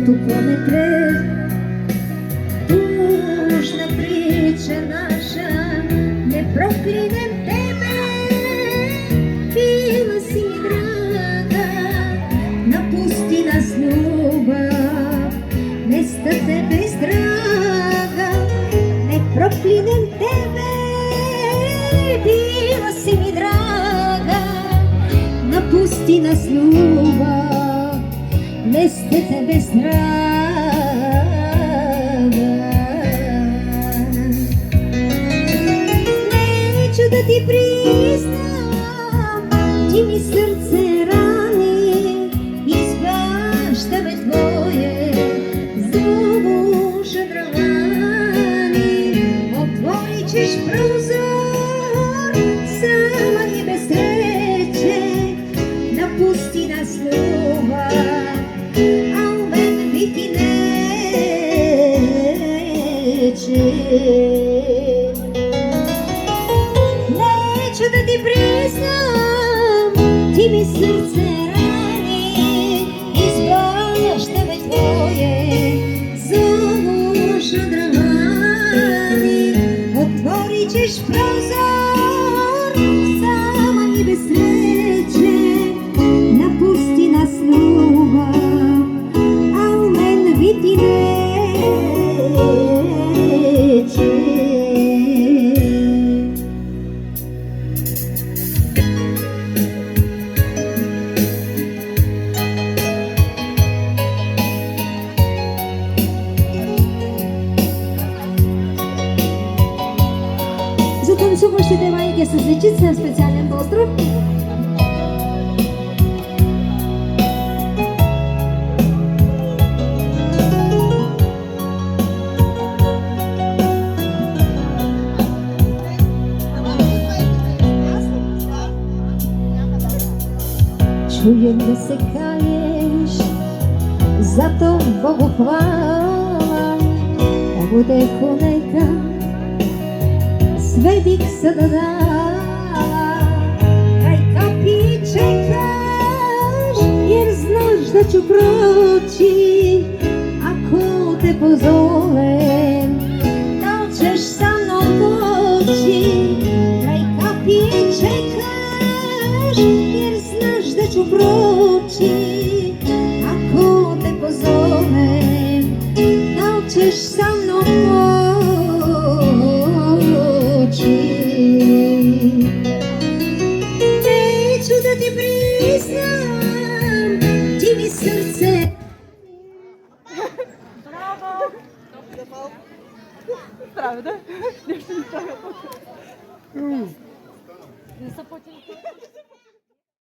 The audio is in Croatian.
Стотукометре, tužna priča naša, ne proklinem tebe, bila si mi draga, napusti nas ljubav, nestate bez draga, ne proklinem tebe, bila si mi draga, napusti nas ljubav, nestate bez draga. Neću da ti priznam, ti mi srce rani, izbašta me tvoje zovu žadrovani. Otvorit ćeš prozor, sama je bez sreće, napusti nas ljubav, a u mene biti neće. Neću da ti priznam, ti mi srce rani, izbašta me tvoje zovu žadrovani. Otvorit ćeš prozor, sama i bez sreće, napusti nas ljubav, a u mene biti neće. За танцуващите майки с дечица специален поздрав. Čujem da se kaješ, zato Bogu hvala, da bude neka sve bih sada dala. Kraj kapi čekaš, jer znaš da ću proći, ako te pozovem, da li ćeš sa mnom poći. Kraj kapi čekaš, jer znaš da ću proći, ako te pozovem, da li ćeš sa mnom poći. Neću da ti priznam, ti mi srce. Правда? Нещо не правя. Не са потени.